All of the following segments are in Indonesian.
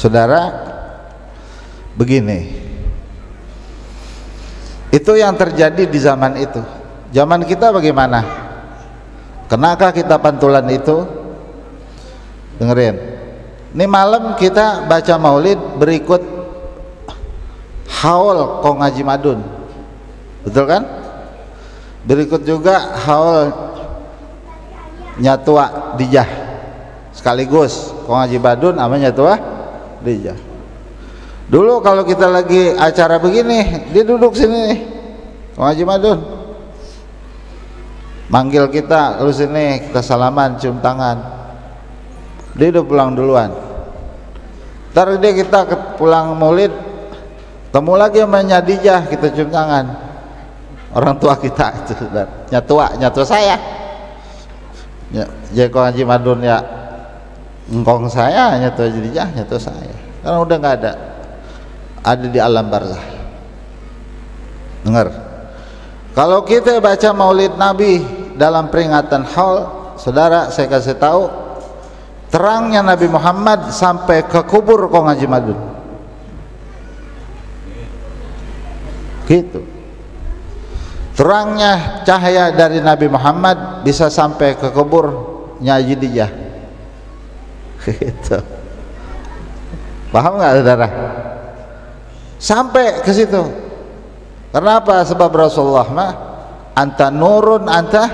Saudara, begini, itu yang terjadi di zaman itu. Zaman kita bagaimana? Kenakah kita pantulan itu? Dengerin, ini malam kita baca maulid berikut haul Kong Haji Madun, betul kan? Berikut juga haul Nyatua Dijah, sekaligus Kong Haji Madun sama Nyatua Dijah. Dulu kalau kita lagi acara begini, dia duduk sini nih, Kong Haji Madun manggil kita, lu sini, kita salaman, cium tangan. Dia udah pulang duluan. Ntar dia kita pulang maulid, temu lagi sama Nyadijah, kita cium tangan. Orang tua kita itu, nyatua saya. Ya Kong Haji Madun ya, engkong saya, nyatua Nyadijah, nyatua saya. Karena udah nggak ada di alam barzah. Dengar, kalau kita baca maulid Nabi dalam peringatan haul, saudara, saya kasih tahu, terangnya Nabi Muhammad sampai ke kubur Kong Haji Madun. Gitu. Terangnya cahaya dari Nabi Muhammad bisa sampai ke kubur Nyai Dijah. Gitu. Paham nggak, saudara? Sampai ke situ. Kenapa? Sebab Rasulullah mah anta nurun, anta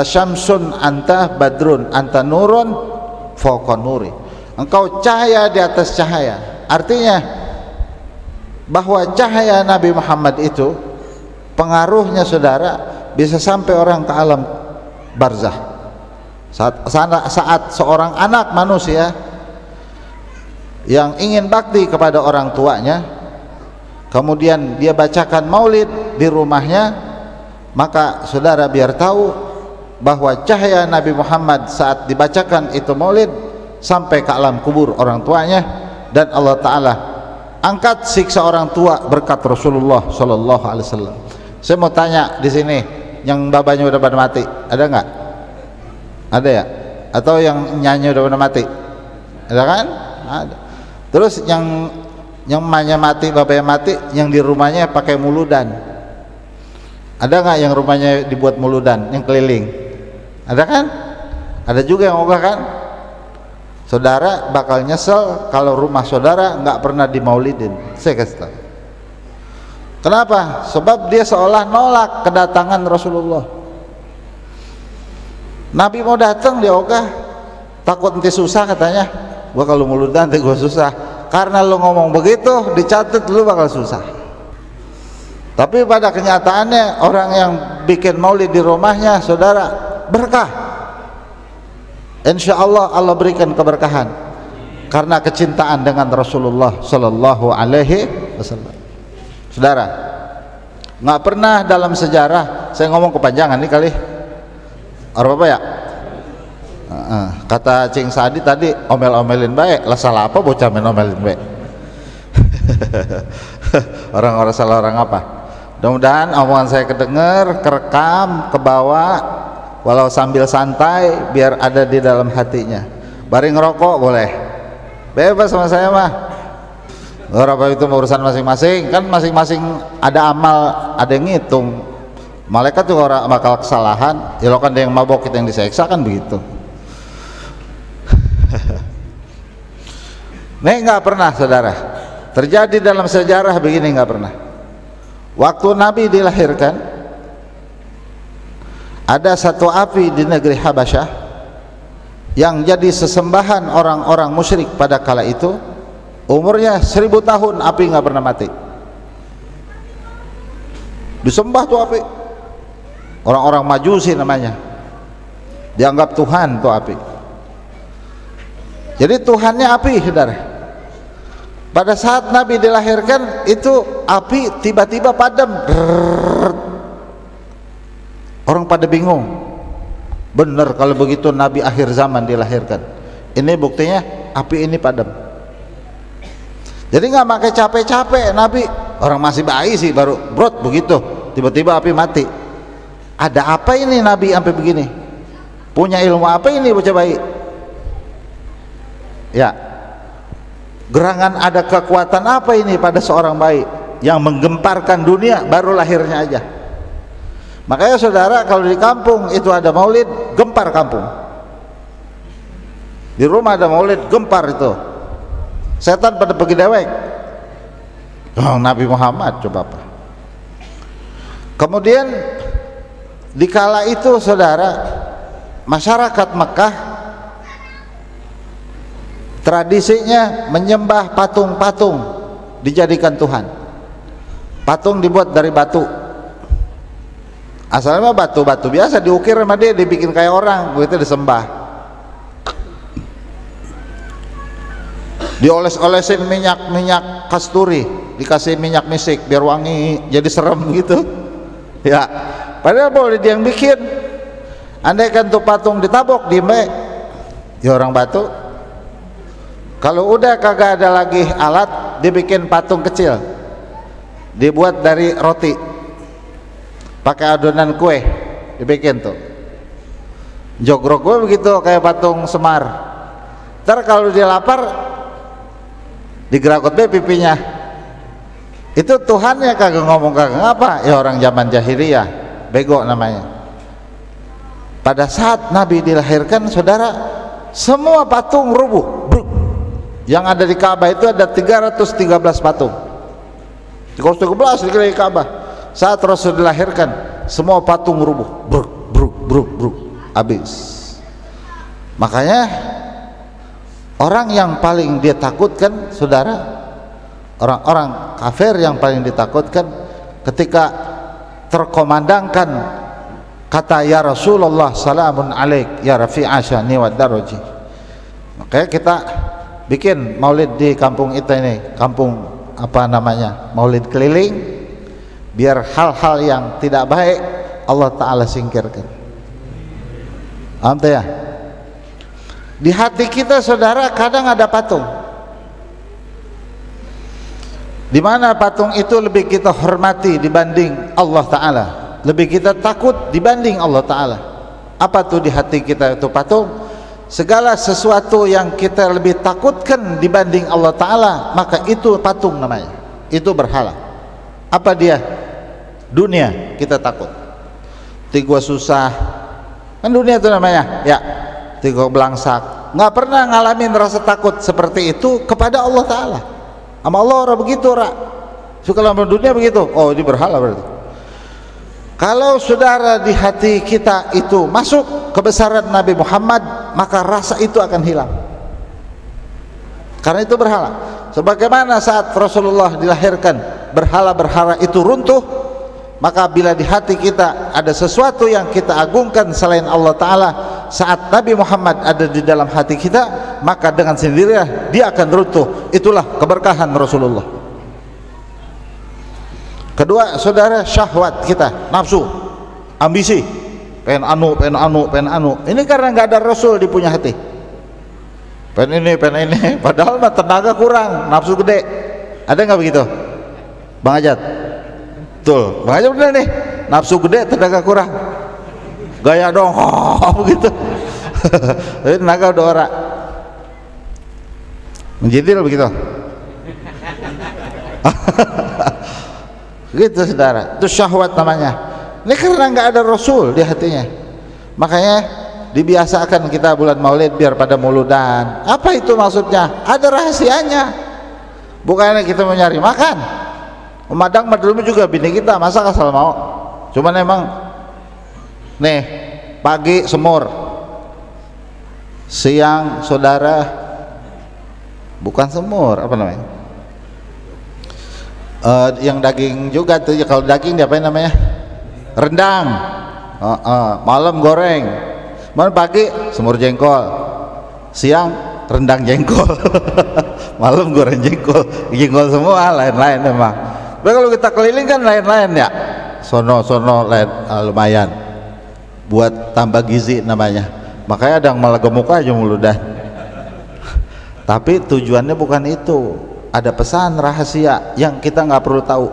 syamsun, anta badrun, anta nurun fawqa nuri. Engkau cahaya di atas cahaya. Artinya bahwa cahaya Nabi Muhammad itu pengaruhnya, saudara, bisa sampai orang ke alam barzah. Saat seorang anak manusia yang ingin bakti kepada orang tuanya, kemudian dia bacakan maulid di rumahnya, maka saudara biar tahu bahwa cahaya Nabi Muhammad saat dibacakan itu maulid sampai ke alam kubur orang tuanya, dan Allah Ta'ala angkat siksa orang tua berkat Rasulullah Sallallahu Alaihi Wasallam. Saya mau tanya di sini, yang babanya udah pada mati, ada nggak? Ada ya? Atau yang nyanyi udah pada mati? Ada kan? Ada. Terus yang emaknya mati, bapaknya mati, yang di rumahnya pakai muludan, ada nggak yang rumahnya dibuat muludan, yang keliling? Ada kan? Ada juga yang ogah kan? Saudara bakal nyesel kalau rumah saudara nggak pernah dimaulidin. Saya kasih tahu. Kenapa? Sebab dia seolah nolak kedatangan Rasulullah. Nabi mau datang dia ogah, takut nanti susah katanya. Gua kalau muludan nanti gua susah. Karena lu ngomong begitu, dicatat lu bakal susah. Tapi pada kenyataannya orang yang bikin maulid di rumahnya, saudara, berkah. Insya Allah Allah berikan keberkahan karena kecintaan dengan Rasulullah Sallallahu Alaihi Wasallam. Saudara, nggak pernah dalam sejarah, saya ngomong kepanjangan nih kali, apa ya? Kata Cing Sadi tadi, omel-omelin baik, lah salah apa bocah omelin baik. Orang-orang salah orang apa? Mudah-mudahan omongan saya kedenger, kerekam, kebawa, walau sambil santai, biar ada di dalam hatinya. Bari ngerokok boleh, bebas sama saya mah. Berapa itu urusan masing-masing, kan masing-masing ada amal, ada yang ngitung. Malaikat juga orang bakal kesalahan, ya lo kan ada yang mabok, kita yang diseksa, kan begitu. Nih nggak pernah, saudara, terjadi dalam sejarah begini, nggak pernah. Waktu Nabi dilahirkan, ada satu api di negeri Habasyah yang jadi sesembahan orang-orang musyrik pada kala itu. Umurnya 1000 tahun, api nggak pernah mati. Disembah tuh api. Orang-orang Majusi namanya, dianggap Tuhan tuh api. Jadi Tuhannya api, saudara. Pada saat Nabi dilahirkan itu api tiba-tiba padam. Orang pada bingung. Bener kalau begitu Nabi akhir zaman dilahirkan. Ini buktinya api ini padam. Jadi nggak pakai capek-capek Nabi, orang masih bayi sih baru brot begitu, tiba-tiba api mati. Ada apa ini Nabi sampai begini? Punya ilmu apa ini bocah bayi? Ya, gerangan ada kekuatan apa ini pada seorang bayi yang menggemparkan dunia baru lahirnya aja. Makanya saudara, kalau di kampung itu ada maulid, gempar kampung. Di rumah ada maulid, gempar itu. Setan pada pergi dewek. Oh, Nabi Muhammad coba apa. Kemudian dikala itu saudara, masyarakat Mekah tradisinya menyembah patung-patung dijadikan Tuhan. Patung dibuat dari batu. Asalnya batu-batu biasa diukir sama dia, dibikin kayak orang, begitu disembah. Dioles-olesin minyak kasturi, dikasih minyak misik biar wangi, jadi serem gitu. Ya, padahal boleh dia yang bikin. Andaikan tuh patung ditabok di ya orang batu. Kalau udah kagak ada lagi alat, dibikin patung kecil, dibuat dari roti, pakai adonan kue, dibikin tuh. Jogrok gue begitu kayak patung Semar. Ntar kalau dia lapar, digeragot deh pipinya. Itu Tuhannya kagak ngomong kagak ngapa, ya orang zaman jahiliyah, bego namanya. Pada saat Nabi dilahirkan, saudara, semua patung rubuh. Yang ada di Ka'bah itu ada 313 patung. 313 di Ka'bah. Saat Rasul dilahirkan, semua patung rubuh, bruk, habis. Makanya orang yang paling dia takutkan, saudara, orang-orang kafir yang paling ditakutkan ketika terkomandangkan kata ya Rasulullah salamun alaik ya rafi'a syani wa daraji. Makanya kita bikin maulid di kampung kita ini, kampung apa namanya, maulid keliling, biar hal-hal yang tidak baik Allah Ta'ala singkirkan. Paham ya? Di hati kita saudara kadang ada patung, di mana patung itu lebih kita hormati dibanding Allah Ta'ala, lebih kita takut dibanding Allah Ta'ala. Apa tuh di hati kita itu patung? Segala sesuatu yang kita lebih takutkan dibanding Allah Ta'ala, maka itu patung namanya, itu berhala. Apa dia? Dunia kita takut. Tiga susah, kan dunia itu namanya, ya, tiga belangsak. Nggak pernah ngalamin rasa takut seperti itu kepada Allah Ta'ala. Sama Allah orang begitu, orang suka lama dunia begitu. Oh, ini berhala berarti. Kalau saudara di hati kita itu masuk kebesaran Nabi Muhammad, maka rasa itu akan hilang, karena itu berhala. Sebagaimana saat Rasulullah dilahirkan, berhala-berhala itu runtuh, maka bila di hati kita ada sesuatu yang kita agungkan selain Allah Ta'ala, saat Nabi Muhammad ada di dalam hati kita, maka dengan sendirinya dia akan runtuh. Itulah keberkahan Rasulullah. Kedua saudara, syahwat kita, nafsu, ambisi, pengen anu. Ini karena nggak ada Rasul di punya hati. Pengen ini, padahal mah tenaga kurang, nafsu gede. Ada nggak begitu, Bang Ajat? Betul, Bang Ajat bener nih, nafsu gede, tenaga kurang. Gaya dong, begitu. Tapi tenaga udah ora. Menjidil begitu. Gitu saudara, itu syahwat namanya. Ini karena nggak ada Rasul di hatinya. Makanya dibiasakan kita bulan maulid biar pada muludan. Apa itu maksudnya? Ada rahasianya. Bukannya kita mau nyari makan. Memadang dulu juga bini kita, masa asal mau. Cuman emang nih, pagi semur, siang saudara bukan semur, apa namanya? Yang daging juga tuh, kalau daging diapain namanya? Rendang. Malam goreng. Malam pagi semur jengkol, siang rendang jengkol, malam goreng jengkol semua, lain-lain memang. Tapi kalau kita keliling kan lain-lain ya, sono lain, lumayan buat tambah gizi namanya. Makanya ada yang malah gemuk aja muludan. Tapi tujuannya bukan itu. Ada pesan rahasia yang kita nggak perlu tahu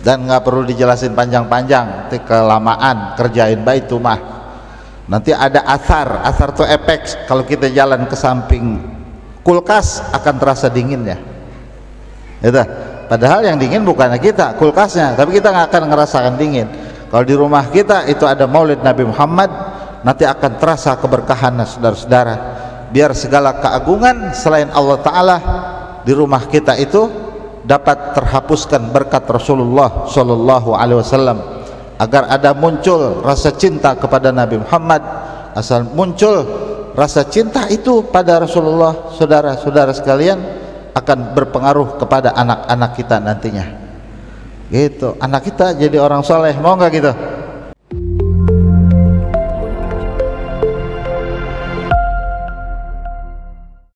dan nggak perlu dijelasin panjang-panjang. Kelamaan kerjain baik itu mah nanti ada asar tuh efek kalau kita jalan ke samping kulkas akan terasa dinginnya. Itu. Padahal yang dingin bukan kita, kulkasnya, tapi kita nggak akan ngerasakan dingin. Kalau di rumah kita itu ada maulid Nabi Muhammad, nanti akan terasa keberkahan, saudara-saudara. Biar segala keagungan selain Allah Ta'ala di rumah kita itu dapat terhapuskan berkat Rasulullah Shallallahu Alaihi Wasallam, agar ada muncul rasa cinta kepada Nabi Muhammad. Asal muncul rasa cinta itu pada Rasulullah, saudara-saudara sekalian, akan berpengaruh kepada anak-anak kita nantinya. Gitu, anak kita jadi orang soleh, mau nggak gitu?